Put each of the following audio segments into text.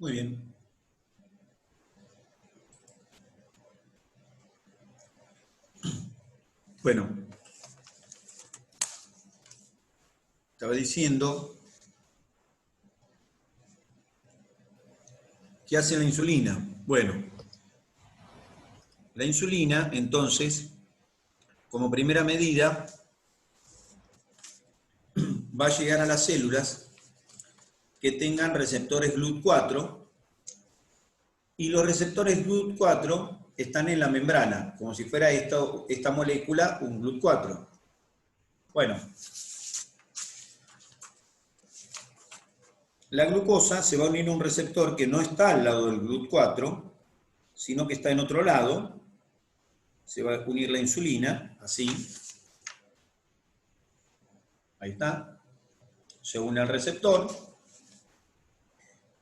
Muy bien. Bueno, estaba diciendo, ¿qué hace la insulina? Bueno, la insulina, entonces, como primera medida, va a llegar a las células que tengan receptores GLUT4, y los receptores GLUT4 están en la membrana, como si fuera esta molécula un GLUT4. Bueno, la glucosa se va a unir a un receptor que no está al lado del GLUT4, sino que está en otro lado. Se va a unir la insulina, así. Ahí está. Se une al receptor.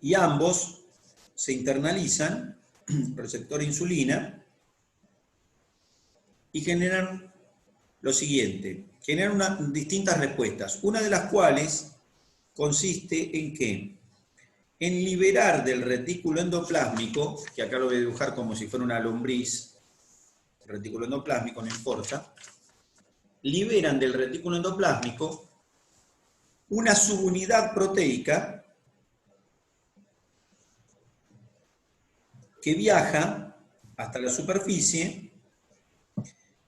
Y ambos se internalizan, receptor e insulina, y generan lo siguiente. Generan distintas respuestas. Una de las cuales consiste en ¿qué? En liberar del retículo endoplásmico, que acá lo voy a dibujar como si fuera una lombriz, el retículo endoplásmico, no importa, liberan del retículo endoplásmico una subunidad proteica que viaja hasta la superficie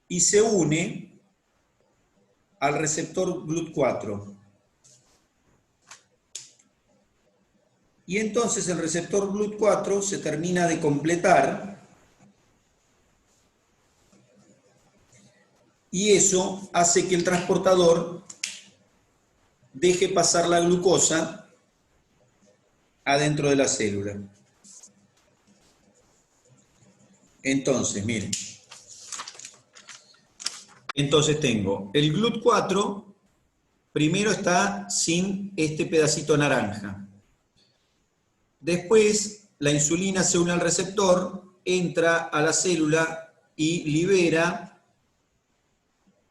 y se une al receptor GLUT4. Y entonces el receptor GLUT4 se termina de completar y eso hace que el transportador deje pasar la glucosa adentro de la célula. Entonces, miren. Entonces tengo el GLUT4, primero está sin este pedacito naranja. Después, la insulina se une al receptor, entra a la célula y libera,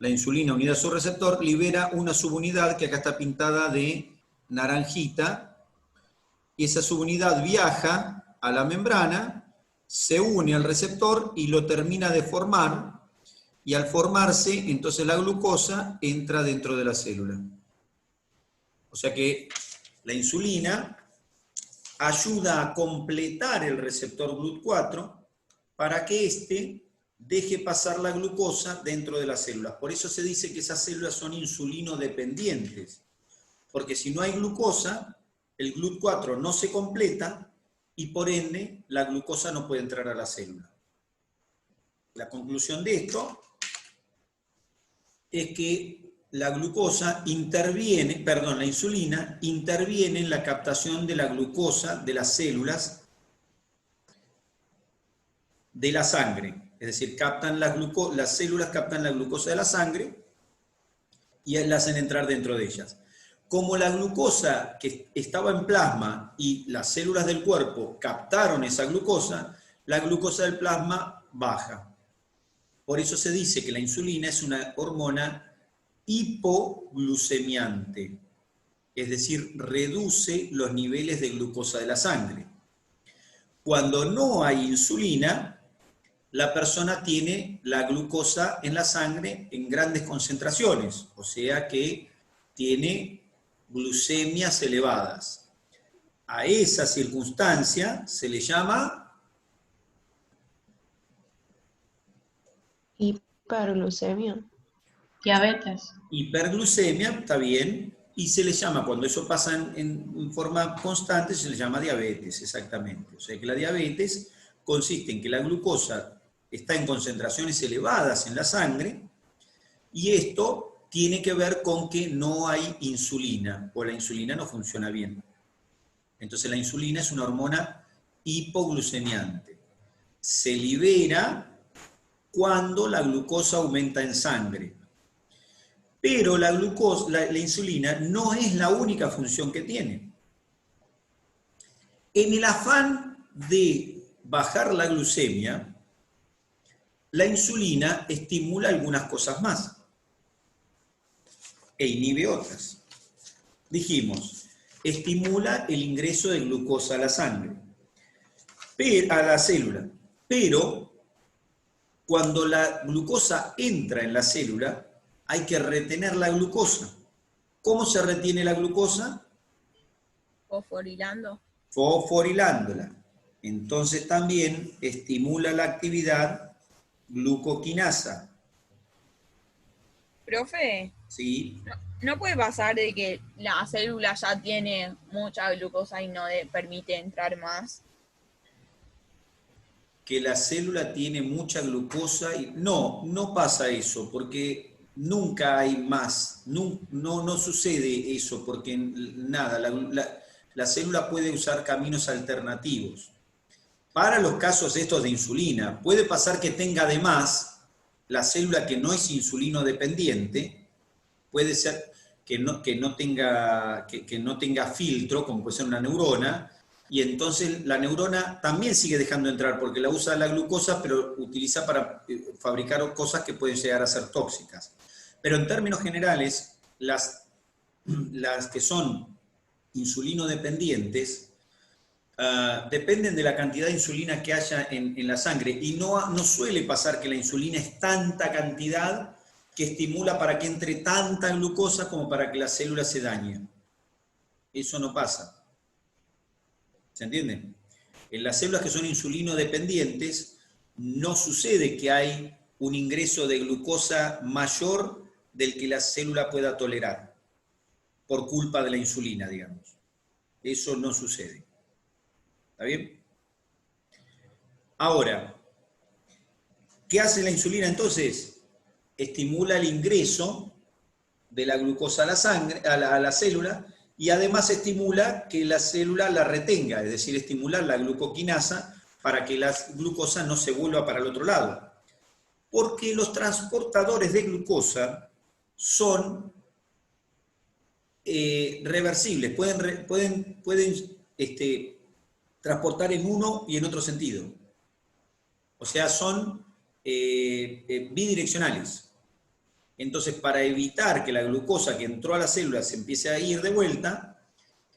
la insulina unida a su receptor, libera una subunidad que acá está pintada de naranjita, y esa subunidad viaja a la membrana, se une al receptor y lo termina de formar, y al formarse, entonces la glucosa entra dentro de la célula. O sea que la insulina ayuda a completar el receptor GLUT4 para que éste deje pasar la glucosa dentro de las células. Por eso se dice que esas células son insulinodependientes, porque si no hay glucosa, el GLUT4 no se completa y por ende la glucosa no puede entrar a la célula. La conclusión de esto es que la insulina interviene en la captación de la glucosa de las células de la sangre. Es decir, las células captan la glucosa de la sangre y la hacen entrar dentro de ellas. Como la glucosa que estaba en plasma y las células del cuerpo captaron esa glucosa, la glucosa del plasma baja. Por eso se dice que la insulina es una hormona hipoglucemiante, es decir, reduce los niveles de glucosa de la sangre. Cuando no hay insulina, la persona tiene la glucosa en la sangre en grandes concentraciones, o sea que tiene glucemias elevadas. A esa circunstancia se le llama hiperglucemia. Diabetes. Hiperglucemia, está bien, y se le llama, cuando eso pasa en forma constante, se le llama diabetes, exactamente. O sea que la diabetes consiste en que la glucosa está en concentraciones elevadas en la sangre, y esto tiene que ver con que no hay insulina, o la insulina no funciona bien. Entonces la insulina es una hormona hipoglucemiante. Se libera cuando la glucosa aumenta en sangre. Pero la insulina no es la única función que tiene. En el afán de bajar la glucemia, la insulina estimula algunas cosas más e inhibe otras. Dijimos, estimula el ingreso de glucosa a la sangre. a la célula. Pero cuando la glucosa entra en la célula, hay que retener la glucosa. ¿Cómo se retiene la glucosa? Fosforilando. Fosforilándola. Entonces también estimula la actividad glucoquinasa. Profe, ¿Sí? ¿no puede pasar de que la célula ya tiene mucha glucosa y no permite entrar más? Que la célula tiene mucha glucosa y no pasa eso, porque nunca hay más, no sucede eso, porque nada, la célula puede usar caminos alternativos. Para los casos estos de insulina, puede pasar que tenga de más la célula que no es insulino dependiente, puede ser que no tenga filtro, como puede ser una neurona, y entonces la neurona también sigue dejando entrar, porque la usa la glucosa, pero utiliza para fabricar cosas que pueden llegar a ser tóxicas. Pero en términos generales, las que son insulino dependientes, dependen de la cantidad de insulina que haya en la sangre, y no suele pasar que la insulina es tanta cantidad que estimula para que entre tanta glucosa como para que la célula se dañe. Eso no pasa. ¿Se entiende? En las células que son insulino dependientes, no sucede que hay un ingreso de glucosa mayor del que la célula pueda tolerar, por culpa de la insulina, digamos. Eso no sucede. ¿Está bien? Ahora, ¿qué hace la insulina entonces? Estimula el ingreso de la glucosa a la sangre, a la célula, y además estimula que la célula la retenga, es decir, estimular la glucoquinasa para que la glucosa no se vuelva para el otro lado. Porque los transportadores de glucosa son reversibles, pueden transportar en uno y en otro sentido. O sea, son bidireccionales. Entonces, para evitar que la glucosa que entró a la célula se empiece a ir de vuelta,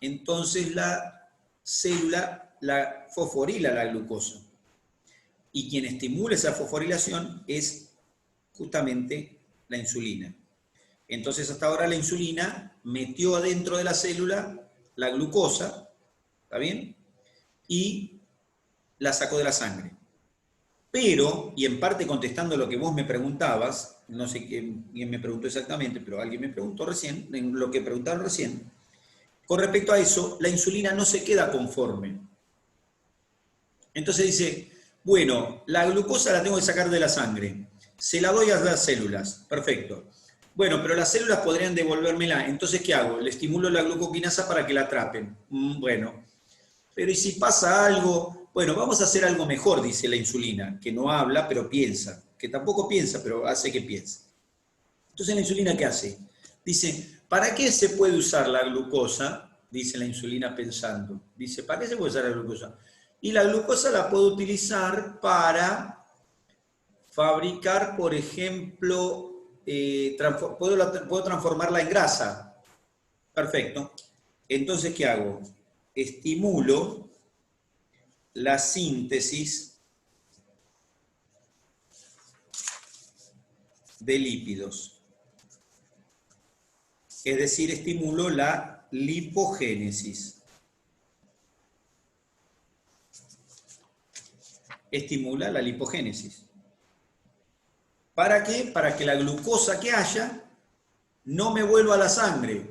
entonces la célula la fosforila la glucosa. Y quien estimula esa fosforilación es justamente la insulina. Entonces, hasta ahora la insulina metió adentro de la célula la glucosa, ¿está bien? Y la sacó de la sangre. Pero, y en parte contestando lo que vos me preguntabas, no sé quién me preguntó exactamente, pero alguien me preguntó recién, en lo que preguntaron recién, con respecto a eso, la insulina no se queda conforme. Entonces dice, bueno, la glucosa la tengo que sacar de la sangre, se la doy a las células, perfecto. Bueno, pero las células podrían devolvérmela, entonces ¿qué hago? Le estimulo la glucoquinasa para que la atrapen. Bueno, pero ¿y si pasa algo? Bueno, vamos a hacer algo mejor, dice la insulina, que no habla, pero piensa, que tampoco piensa, pero hace que piense. Entonces la insulina, ¿qué hace? Dice, ¿para qué se puede usar la glucosa? Dice la insulina pensando. Dice, ¿para qué se puede usar la glucosa? Y la glucosa la puedo utilizar para fabricar, por ejemplo, puedo transformarla en grasa. Perfecto. Entonces, ¿qué hago? Estimulo la síntesis de lípidos. Es decir, estimulo la lipogénesis. Estimula la lipogénesis. ¿Para qué? Para que la glucosa que haya no me vuelva a la sangre.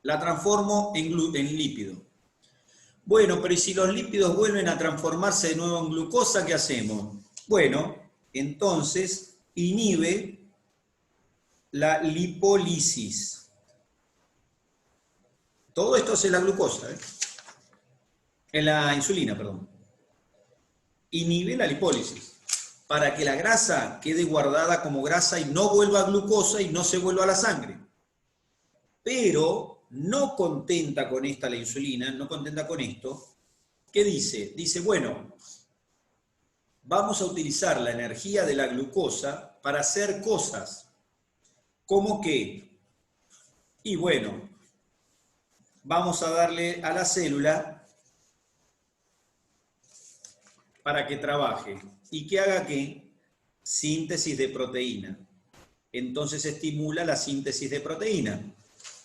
La transformo en lípido. Bueno, pero ¿y si los lípidos vuelven a transformarse de nuevo en glucosa, qué hacemos? Bueno, entonces inhibe la lipólisis. Todo esto es la glucosa, en la insulina, perdón. Inhibe la lipólisis para que la grasa quede guardada como grasa y no vuelva a glucosa y no se vuelva a la sangre. Pero no contenta con esta la insulina, no contenta con esto, ¿qué dice? Dice, bueno, vamos a utilizar la energía de la glucosa para hacer cosas. ¿Cómo qué? Y bueno, vamos a darle a la célula para que trabaje y que haga ¿qué? Síntesis de proteína. Entonces estimula la síntesis de proteína.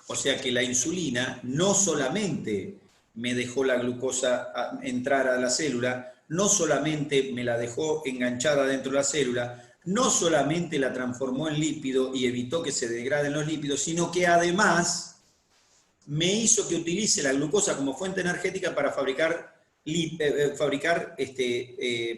O sea que la insulina no solamente me dejó la glucosa entrar a la célula, no solamente me la dejó enganchada dentro de la célula, no solamente la transformó en lípido y evitó que se degraden los lípidos, sino que además me hizo que utilice la glucosa como fuente energética para fabricar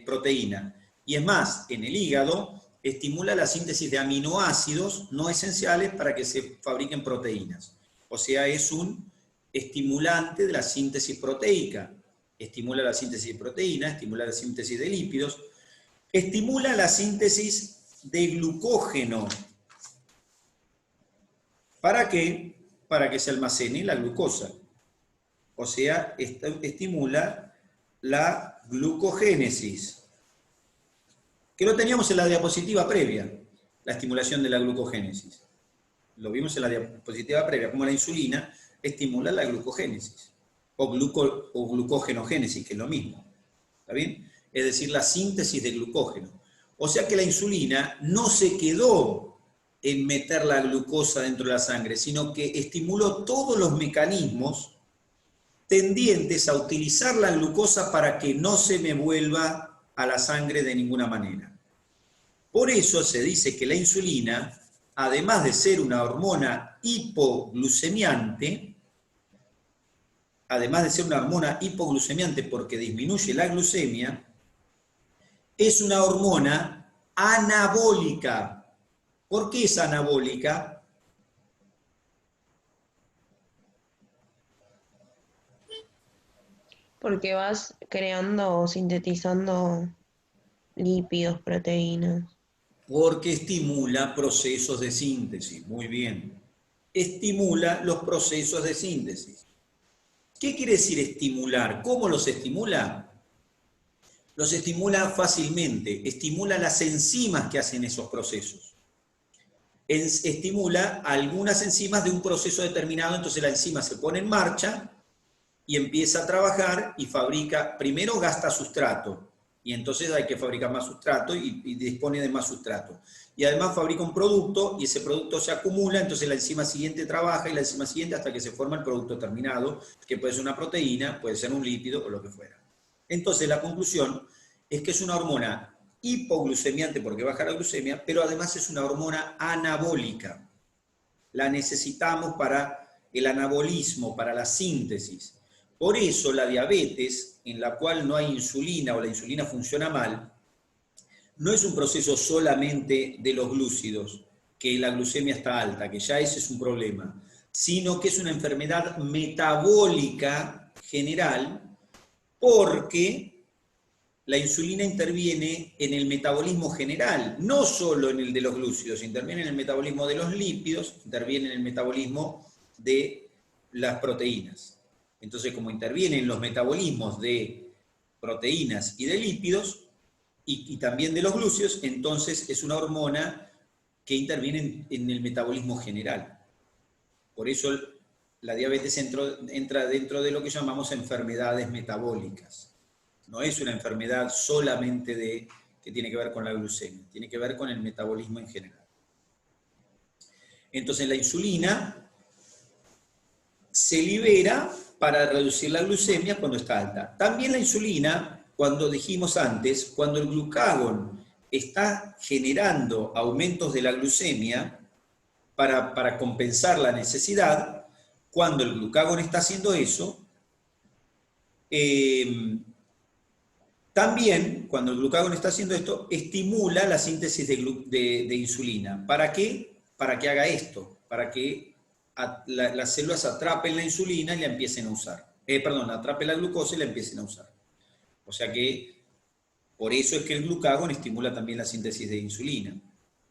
proteína. Y es más, en el hígado estimula la síntesis de aminoácidos no esenciales para que se fabriquen proteínas. O sea, es un estimulante de la síntesis proteica. Estimula la síntesis de proteína, estimula la síntesis de lípidos, estimula la síntesis de glucógeno. ¿Para qué? Para que se almacene la glucosa. O sea, estimula la glucogénesis. Que lo teníamos en la diapositiva previa, la estimulación de la glucogénesis. Lo vimos en la diapositiva previa, como la insulina estimula la glucogénesis. O glucogenogénesis, que es lo mismo. ¿Está bien? Es decir, la síntesis de glucógeno. O sea que la insulina no se quedó en meter la glucosa dentro de la sangre, sino que estimuló todos los mecanismos tendientes a utilizar la glucosa para que no se me vuelva a la sangre de ninguna manera. Por eso se dice que la insulina, además de ser una hormona hipoglucemiante, porque disminuye la glucemia, es una hormona anabólica. ¿Por qué es anabólica? Porque vas creando o sintetizando lípidos, proteínas. Porque estimula procesos de síntesis. Muy bien. Estimula los procesos de síntesis. ¿Qué quiere decir estimular? ¿Cómo los estimula? Los estimula fácilmente. Estimula las enzimas que hacen esos procesos. Estimula algunas enzimas de un proceso determinado, entonces la enzima se pone en marcha y empieza a trabajar y fabrica, primero gasta sustrato, y entonces hay que fabricar más sustrato y dispone de más sustrato. Y además fabrica un producto y ese producto se acumula, entonces la enzima siguiente trabaja y la enzima siguiente hasta que se forma el producto terminado, que puede ser una proteína, puede ser un lípido o lo que fuera. Entonces la conclusión es que es una hormona hipoglucemiante porque baja la glucemia, pero además es una hormona anabólica. La necesitamos para el anabolismo, para la síntesis. Por eso la diabetes, en la cual no hay insulina o la insulina funciona mal, no es un proceso solamente de los glúcidos, que la glucemia está alta, que ya ese es un problema, sino que es una enfermedad metabólica general porque la insulina interviene en el metabolismo general, no solo en el de los glúcidos, interviene en el metabolismo de los lípidos, interviene en el metabolismo de las proteínas. Entonces, como interviene en los metabolismos de proteínas y de lípidos, y también de los glúcidos, entonces es una hormona que interviene en el metabolismo general. Por eso la diabetes entra dentro de lo que llamamos enfermedades metabólicas. No es una enfermedad solamente que tiene que ver con la glucemia, tiene que ver con el metabolismo en general. Entonces la insulina se libera para reducir la glucemia cuando está alta. También la insulina, cuando dijimos antes, cuando el glucagón está generando aumentos de la glucemia para compensar la necesidad, cuando el glucagón está haciendo eso, también, cuando el glucagón está haciendo esto, estimula la síntesis de insulina. ¿Para qué? Para que haga esto, para que las células atrapen la insulina y la empiecen a usar. Atrapen la glucosa y la empiecen a usar. O sea que, por eso es que el glucagón estimula también la síntesis de insulina.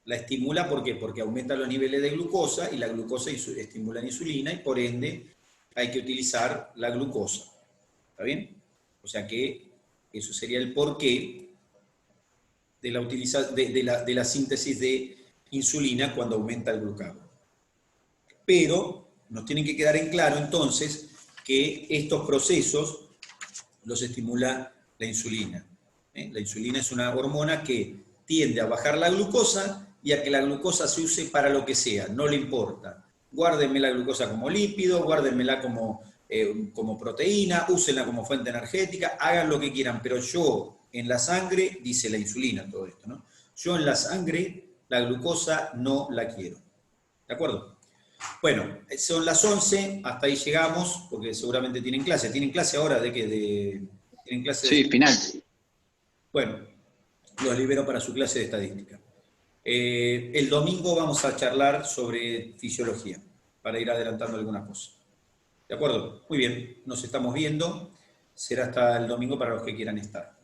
La estimula, ¿por qué? Porque aumenta los niveles de glucosa y la glucosa estimula la insulina y por ende hay que utilizar la glucosa. ¿Está bien? O sea que eso sería el porqué de la síntesis de insulina cuando aumenta el glucagón. Pero nos tienen que quedar en claro entonces que estos procesos los estimula la insulina. La insulina es una hormona que tiende a bajar la glucosa y a que la glucosa se use para lo que sea, no le importa. Guárdenme la glucosa como lípido, guárdenmela como proteína, úsenla como fuente energética, hagan lo que quieran, pero yo en la sangre, dice la insulina todo esto, ¿no? Yo en la sangre la glucosa no la quiero. ¿De acuerdo? Bueno, son las 11, hasta ahí llegamos, porque seguramente tienen clase. ¿Tienen clase ahora de qué? ¿Tienen clase Sí, final. Bueno, los libero para su clase de estadística. El domingo vamos a charlar sobre fisiología, para ir adelantando algunas cosas. ¿De acuerdo? Muy bien, nos estamos viendo. Será hasta el domingo para los que quieran estar.